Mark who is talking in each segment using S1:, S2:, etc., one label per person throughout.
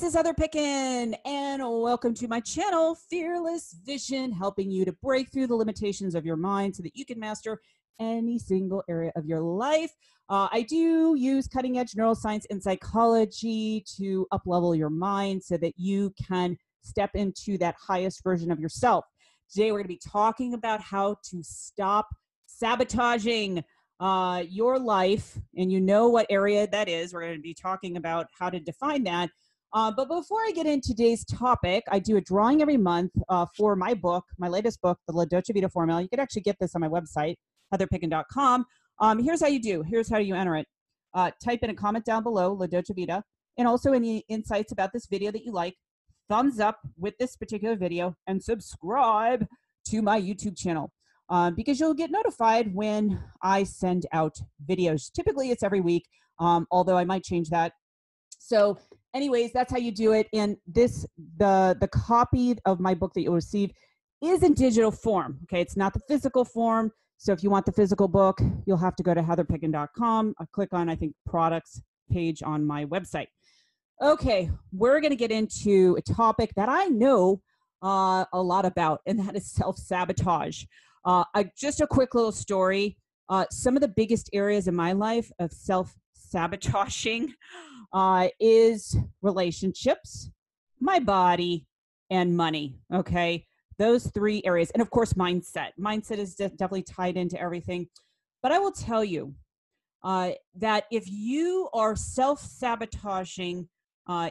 S1: This is Heather Pickin, and welcome to my channel, Fearless Vision, helping you to break through the limitations of your mind so that you can master any single area of your life. I do use cutting-edge neuroscience and psychology to up-level your mind so that you can step into that highest version of yourself. Today, we're going to be talking about how to stop sabotaging your life, and you know what area that is. We're going to be talking about how to define that. But before I get into today's topic, I do a drawing every month for my book, my latest book, the La Dolce Vita Formula. You can actually get this on my website, heatherpickin.com. Here's how you do. Here's how you enter it. Type in a comment down below, La Dolce Vita, and also any insights about this video that you like. Thumbs up with this particular video and subscribe to my YouTube channel. Because you'll get notified when I send out videos. Typically, it's every week, although I might change that. So anyways, that's how you do it. And the copy of my book that you'll receive is in digital form. Okay, it's not the physical form. So if you want the physical book, you'll have to go to heatherpickin.com. I'll click on, I think, products page on my website. Okay, we're going to get into a topic that I know a lot about, and that is self-sabotage. Just a quick little story. Some of the biggest areas in my life of self-sabotaging is relationships, my body, and money. Okay, those three areas. And of course, mindset. Mindset is definitely tied into everything. But I will tell you that if you are self-sabotaging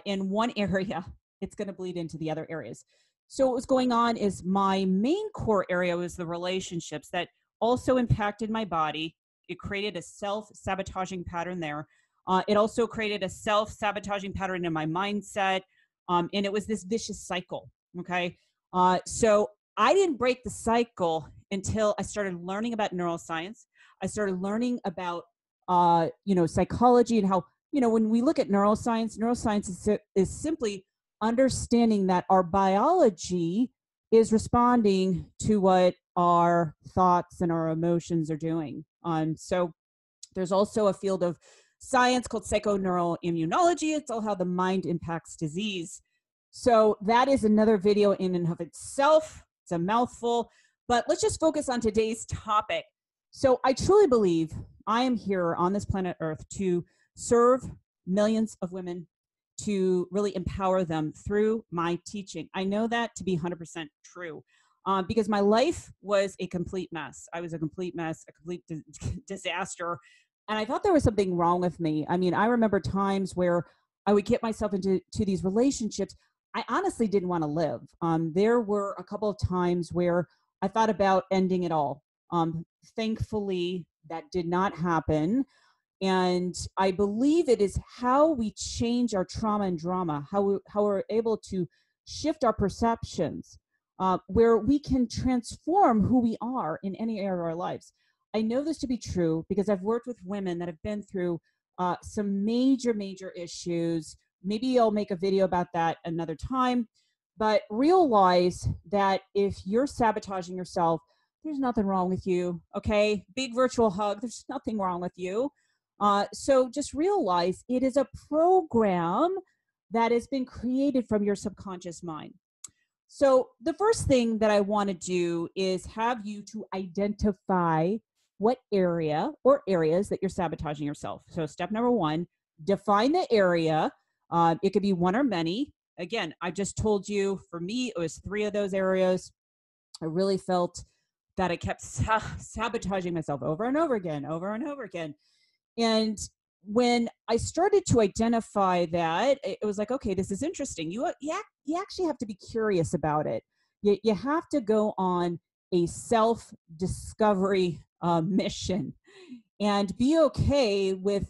S1: in one area, it's going to bleed into the other areas. So what was going on is my main core area was the relationships that also impacted my body. It created a self-sabotaging pattern there. It also created a self-sabotaging pattern in my mindset. And it was this vicious cycle, okay? So I didn't break the cycle until I started learning about neuroscience. I started learning about, psychology and how, when we look at neuroscience, neuroscience is simply understanding that our biology is responding to what our thoughts and our emotions are doing. So there's also a field of science called psychoneuroimmunology. It's all how the mind impacts disease. So that is another video in and of itself. It's a mouthful, but let's just focus on today's topic. So I truly believe I am here on this planet Earth to serve millions of women, to really empower them through my teaching. I know that to be 100% true because my life was a complete mess. I was a complete mess, a complete disaster. And I thought there was something wrong with me. I mean, I remember times where I would get myself into these relationships. I honestly didn't want to live. There were a couple of times where I thought about ending it all. Thankfully, that did not happen. And I believe it is how we change our trauma and drama, how we're able to shift our perceptions, where we can transform who we are in any area of our lives. I know this to be true because I've worked with women that have been through some major issues. Maybe I'll make a video about that another time, but realize that if you're sabotaging yourself, there's nothing wrong with you, okay? Big virtual hug, there's nothing wrong with you. So just realize it is a program that has been created from your subconscious mind. So the first thing that I want to do is have you to identify what area or areas that you're sabotaging yourself. So step number one, define the area. It could be one or many. Again, I just told you, for me, it was 3 of those areas. I really felt that I kept sabotaging myself over and over again. And when I started to identify that, it was like, okay, this is interesting. You actually have to be curious about it. You have to go on a self-discovery mission and be okay with,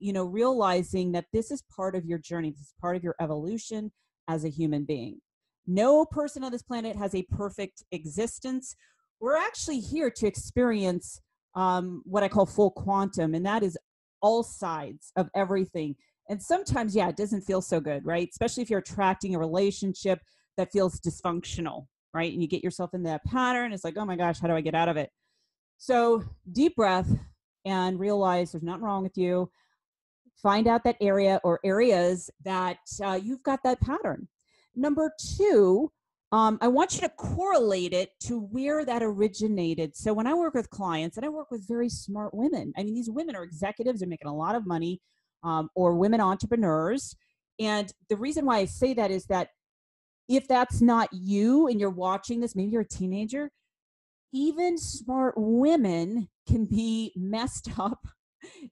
S1: realizing that this is part of your journey. This is part of your evolution as a human being. No person on this planet has a perfect existence. We're actually here to experience what I call full quantum, and that is all sides of everything. And sometimes, it doesn't feel so good, right? Especially if you're attracting a relationship that feels dysfunctional, right? And you get yourself in that pattern. It's like, oh my gosh, how do I get out of it? So deep breath and realize there's nothing wrong with you. find out that area or areas that you've got that pattern. Number two, I want you to correlate it to where that originated. So when I work with clients, and I work with very smart women, I mean, these women are executives, they're making a lot of money, or women entrepreneurs. And the reason why I say that is that if that's not you and you're watching this, maybe you're a teenager, even smart women can be messed up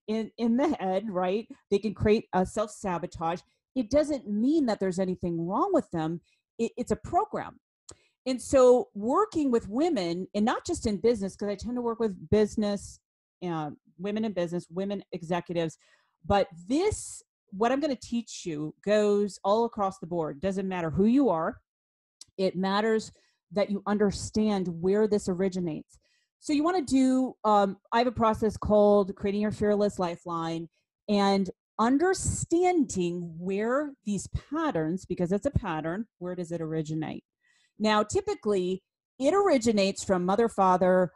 S1: in the head, right? They can create a self-sabotage. It doesn't mean that there's anything wrong with them. It's a program. And so working with women, and not just in business, because I tend to work with business, women in business, women executives, but this, what I'm going to teach you goes all across the board. Doesn't matter who you are. It matters that you understand where this originates. So you want to do, I have a process called Creating Your Fearless Lifeline, and understanding where these patterns, because it's a pattern, where does it originate? Now, typically, it originates from mother, father,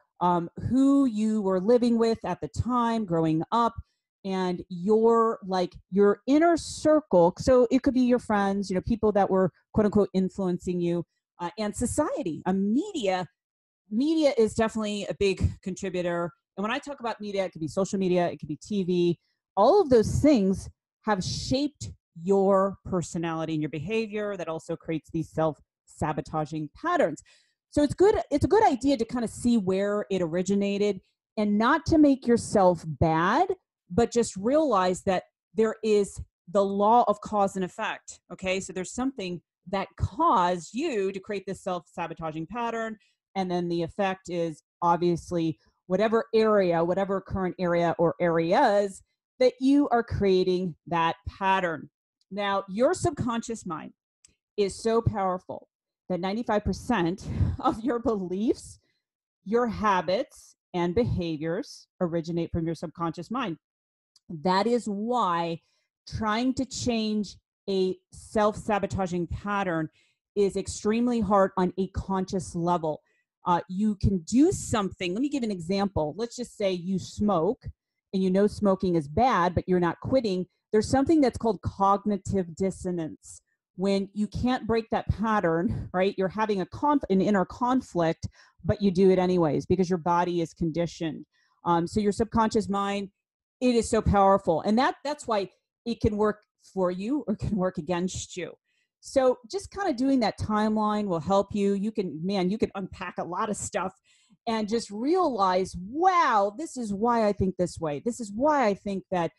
S1: who you were living with at the time, growing up, and your inner circle. So it could be your friends, people that were quote unquote influencing you, and society. Media is definitely a big contributor. And when I talk about media, it could be social media, it could be TV. All of those things have shaped your personality and your behavior. That also creates these self-sabotaging patterns. So it's a good idea to kind of see where it originated, and not to make yourself bad, but just realize that there is the law of cause and effect. Okay, so there's something that caused you to create this self-sabotaging pattern. And then the effect is obviously whatever current area or areas that you are creating that pattern. Now, your subconscious mind is so powerful that 95% of your beliefs, your habits, and behaviors originate from your subconscious mind. That is why trying to change a self-sabotaging pattern is extremely hard on a conscious level. You can do something. Let me give an example. Let's just say you smoke, and you know smoking is bad, but you're not quitting. There's something that's called cognitive dissonance. When you can't break that pattern, right? You're having an inner conflict, but you do it anyways because your body is conditioned. So your subconscious mind, it is so powerful. And that's why it can work for you or can work against you. So just kind of doing that timeline will help you. You can unpack a lot of stuff and just realize, wow, this is why I think this way. This is why I think that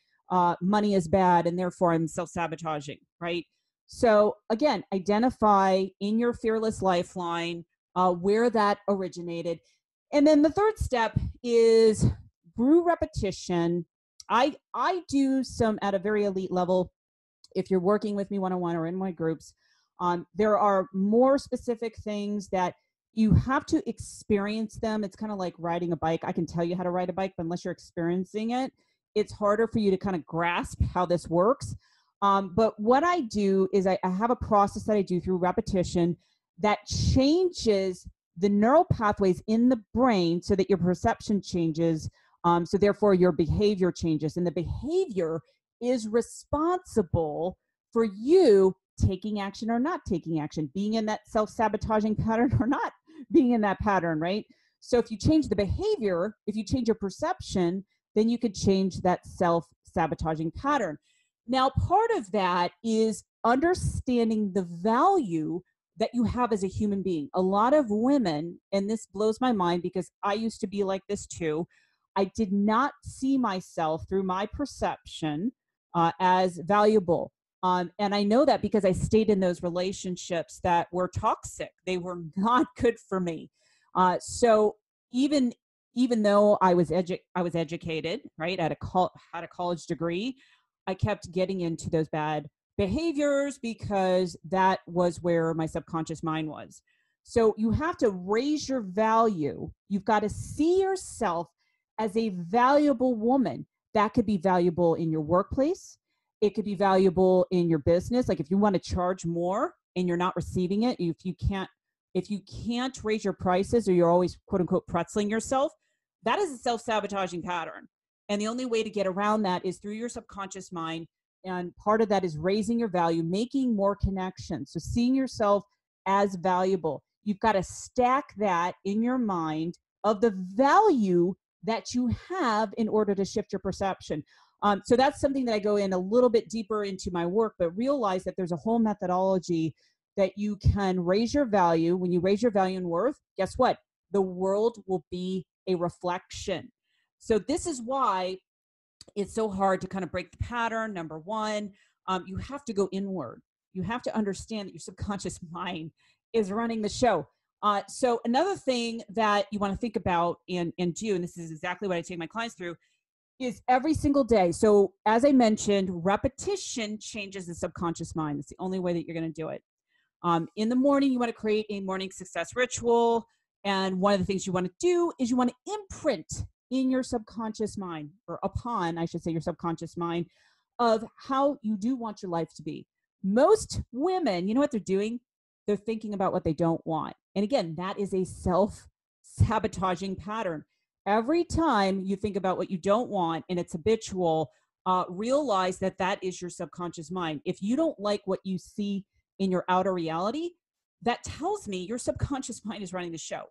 S1: money is bad and therefore I'm self-sabotaging, right? So again, identify in your fearless lifeline where that originated. And then the third step is through repetition. I do some at a very elite level. If you're working with me one-on-one or in my groups, there are more specific things that you have to experience them. It's kind of like riding a bike. I can tell you how to ride a bike, but unless you're experiencing it, it's harder for you to kind of grasp how this works. But what I do is I have a process that I do through repetition that changes the neural pathways in the brain so that your perception changes. So therefore your behavior changes, and the behavior is responsible for you taking action or not taking action, being in that self-sabotaging pattern or not being in that pattern, right? So if you change the behavior, if you change your perception, then you could change that self-sabotaging pattern. Now, part of that is understanding the value that you have as a human being. A lot of women, and this blows my mind because I used to be like this too, I did not see myself through my perception as valuable. And I know that because I stayed in those relationships that were toxic. They were not good for me. So even though I was educated, right, had a college degree, I kept getting into those bad behaviors because that was where my subconscious mind was. So you have to raise your value. You've got to see yourself as a valuable woman. That could be valuable in your workplace. It could be valuable in your business. Like if you want to charge more and you're not receiving it, if you can't raise your prices, or you're always quote unquote pretzeling yourself, that is a self-sabotaging pattern. And the only way to get around that is through your subconscious mind. And part of that is raising your value, making more connections. So seeing yourself as valuable. You've got to stack that in your mind of the value that you have in order to shift your perception. So that's something that I go in a little bit deeper into my work, but realize that there's a whole methodology that you can raise your value. When you raise your value and worth, guess what? The world will be a reflection. So this is why it's so hard to kind of break the pattern. Number one, you have to go inward. You have to understand that your subconscious mind is running the show. So another thing that you want to think about and do, and this is exactly what I take my clients through, is every single day. So as I mentioned, repetition changes the subconscious mind. It's the only way that you're going to do it. In the morning, you want to create a morning success ritual. And one of the things you want to do is you want to imprint in your subconscious mind, or upon, I should say, your subconscious mind, of how you do want your life to be. Most women, you know what they're doing? They're thinking about what they don't want. And again, that is a self-sabotaging pattern. Every time you think about what you don't want and it's habitual, realize that that is your subconscious mind. If you don't like what you see in your outer reality, that tells me your subconscious mind is running the show.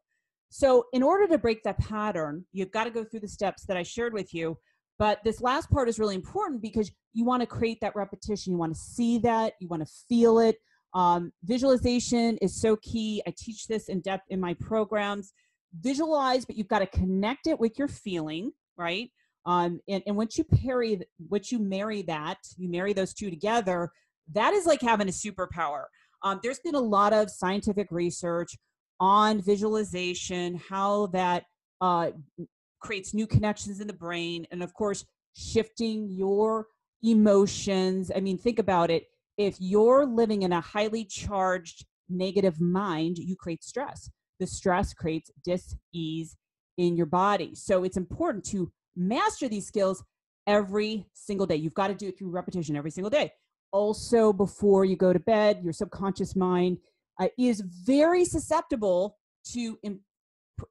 S1: So in order to break that pattern, you've got to go through the steps that I shared with you. But this last part is really important because you want to create that repetition. You want to see that. You want to feel it. Visualization is so key. I teach this in depth in my programs. Visualize, but you've got to connect it with your feeling, right? And once you marry that, you marry those two together, that is like having a superpower. There's been a lot of scientific research on visualization, how that creates new connections in the brain, and of course, shifting your emotions. I mean, think about it. If you're living in a highly charged negative mind, you create stress. The stress creates dis-ease in your body. So it's important to master these skills every single day. You've got to do it through repetition every single day. Also, before you go to bed, your subconscious mind is very susceptible to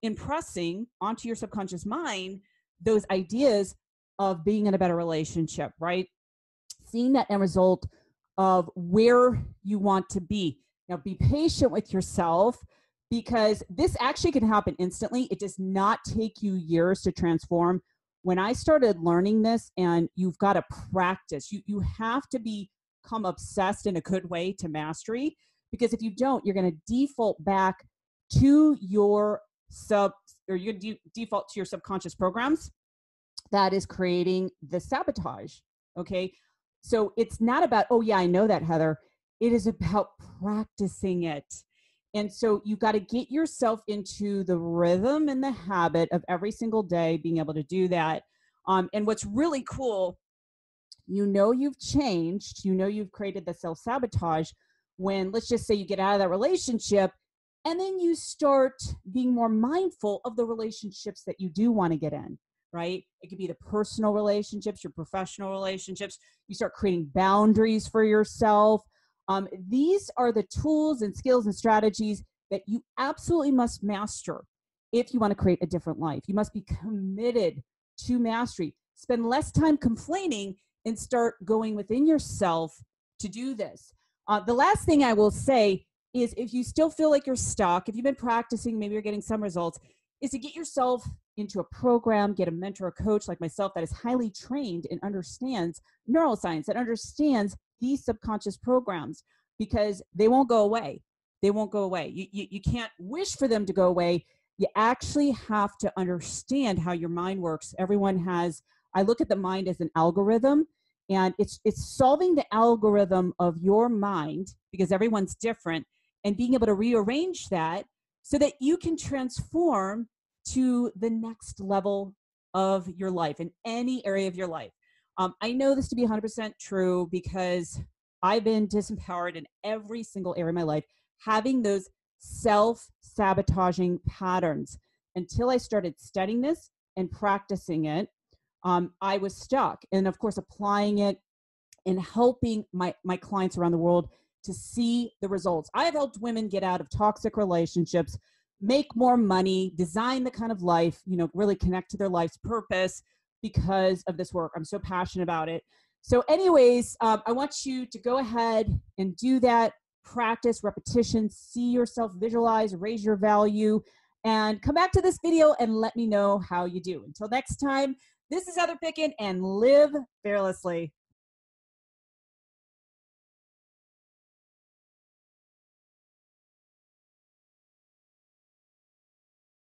S1: impressing onto your subconscious mind those ideas of being in a better relationship, right? Seeing that end result of where you want to be. Now, be patient with yourself because this actually can happen instantly. It does not take you years to transform. When I started learning this, and you've got to practice, you have to become obsessed in a good way to mastery, because if you don't, you're going to default back to your default to your subconscious programs that is creating the sabotage. Okay. So it's not about, oh yeah, I know that, Heather. It is about practicing it. And so you got to get yourself into the rhythm and the habit of every single day being able to do that. And what's really cool, you've changed, you've created the self-sabotage when, let's just say, you get out of that relationship and then you start being more mindful of the relationships that you do want to get in, right? It could be the personal relationships, your professional relationships. You start creating boundaries for yourself. These are the tools and skills and strategies that you absolutely must master if you want to create a different life. You must be committed to mastery. Spend less time complaining and start going within yourself to do this. The last thing I will say is, if you still feel like you're stuck, if you've been practicing, maybe you're getting some results, is to get yourself into a program, get a mentor, a coach like myself that is highly trained and understands neuroscience, that understands these subconscious programs, because they won't go away. They won't go away. You can't wish for them to go away. You actually have to understand how your mind works. I look at the mind as an algorithm, and it's solving the algorithm of your mind, because everyone's different, and being able to rearrange that so that you can transform to the next level of your life in any area of your life. I know this to be 100% true because I've been disempowered in every single area of my life, having those self-sabotaging patterns. Until I started studying this and practicing it, I was stuck. And of course, applying it and helping my clients around the world to see the results. I have helped women get out of toxic relationships, make more money, design the kind of life, really connect to their life's purpose, because of this work. I'm so passionate about it. So anyways, I want you to go ahead and do that. Practice, repetition, see yourself, visualize, raise your value, and come back to this video and let me know how you do. Until next time, this is Heather Pickin, and live fearlessly.